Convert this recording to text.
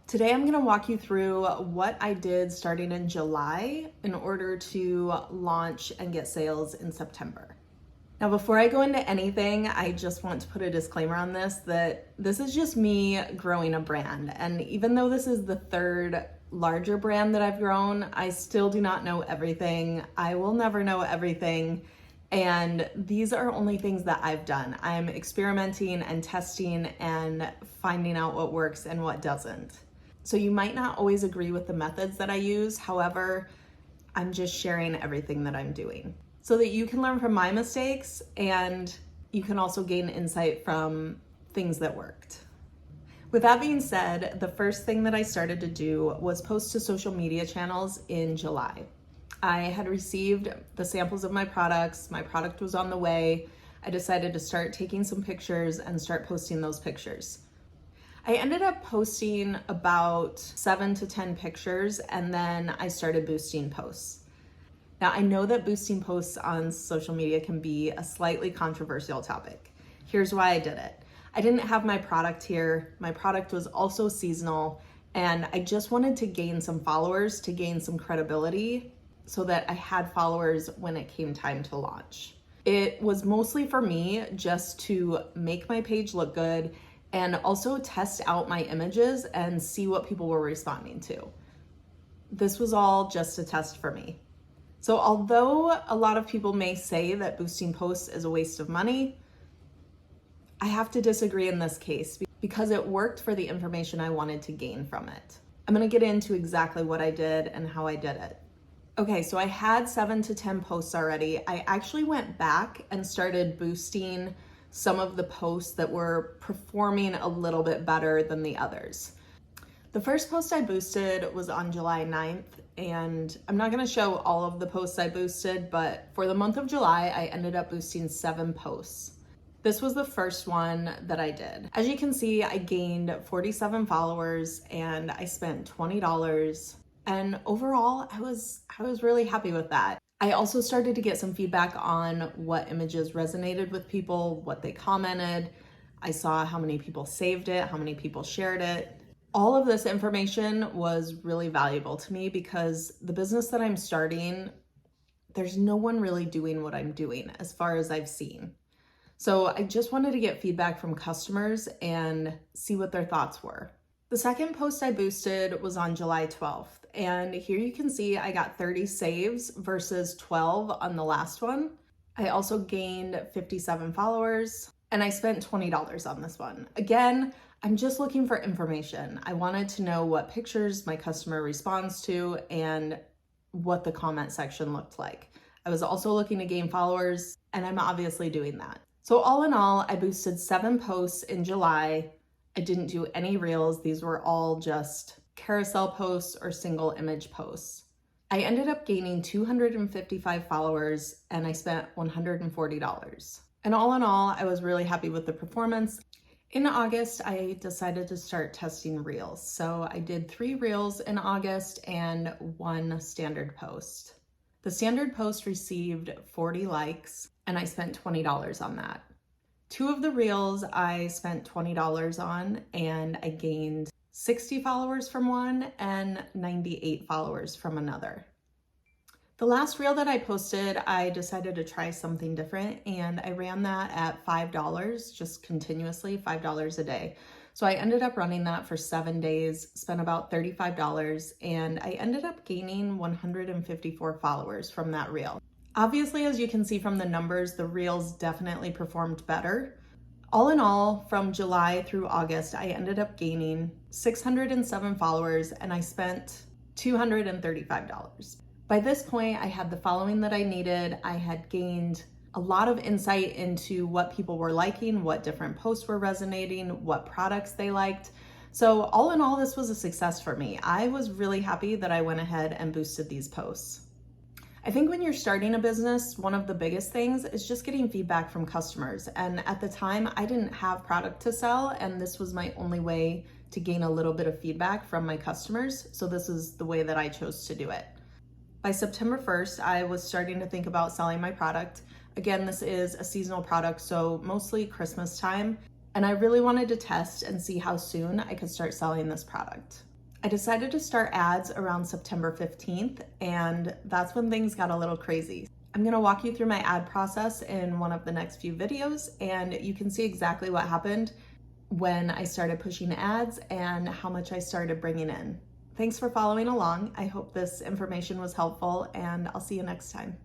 Today I'm going to walk you through what I did starting in July in order to launch and get sales in September. Now, before I go into anything, I just want to put a disclaimer on this that this is just me growing a brand. And even though this is the third larger brand that I've grown, I still do not know everything. I will never know everything. And these are only things that I've done. I'm experimenting and testing and finding out what works and what doesn't. So you might not always agree with the methods that I use. However, I'm just sharing everything that I'm doing so that you can learn from my mistakes and you can also gain insight from things that worked. With that being said, the first thing that I started to do was post to social media channels in July. I had received the samples of my products. My product was on the way. I decided to start taking some pictures and start posting those pictures. I ended up posting about 7 to 10 pictures, and then I started boosting posts. Now, I know that boosting posts on social media can be a slightly controversial topic. Here's why I did it. I didn't have my product here. My product was also seasonal, and I just wanted to gain some followers, to gain some credibility so that I had followers when it came time to launch. It was mostly for me just to make my page look good and also test out my images and see what people were responding to. This was all just a test for me. So although a lot of people may say that boosting posts is a waste of money, I have to disagree in this case because it worked for the information I wanted to gain from it. I'm gonna get into exactly what I did and how I did it. Okay, so I had 7 to 10 posts already. I actually went back and started boosting some of the posts that were performing a little bit better than the others. The first post I boosted was on July 9th, and I'm not gonna show all of the posts I boosted, but for the month of July, I ended up boosting 7 posts. This was the first one that I did. As you can see, I gained 47 followers and I spent $20. And overall, I was really happy with that. I also started to get some feedback on what images resonated with people, what they commented. I saw how many people saved it, how many people shared it. All of this information was really valuable to me because the business that I'm starting, there's no one really doing what I'm doing as far as I've seen. So I just wanted to get feedback from customers and see what their thoughts were. The second post I boosted was on July 12th. And here you can see I got 30 saves versus 12 on the last one. I also gained 57 followers and I spent $20 on this one. Again, I'm just looking for information. I wanted to know what pictures my customer responds to and what the comment section looked like. I was also looking to gain followers and I'm obviously doing that. So all in all, I boosted 7 posts in July. I didn't do any reels. These were all just carousel posts or single image posts. I ended up gaining 255 followers and I spent $140. And all in all, I was really happy with the performance. In August, I decided to start testing reels. So I did 3 reels in August and 1 standard post. The standard post received 40 likes and I spent $20 on that. 2 of the reels I spent $20 on and I gained 60 followers from one and 98 followers from another. The last reel that I posted, I decided to try something different and I ran that at $5, just continuously, $5 a day. So I ended up running that for 7 days, spent about $35, and I ended up gaining 154 followers from that reel. Obviously, as you can see from the numbers, the reels definitely performed better. All in all, from July through August, I ended up gaining 607 followers and I spent $235. By this point, I had the following that I needed. I had gained a lot of insight into what people were liking, what different posts were resonating, what products they liked. So all in all, this was a success for me. I was really happy that I went ahead and boosted these posts. I think when you're starting a business, one of the biggest things is just getting feedback from customers. And at the time, I didn't have product to sell, and this was my only way to gain a little bit of feedback from my customers. So this is the way that I chose to do it. By September 1st, I was starting to think about selling my product. Again, this is a seasonal product, so mostly Christmas time. And I really wanted to test and see how soon I could start selling this product. I decided to start ads around September 15th, and that's when things got a little crazy. I'm gonna walk you through my ad process in one of the next few videos, and you can see exactly what happened when I started pushing ads and how much I started bringing in. Thanks for following along. I hope this information was helpful, and I'll see you next time.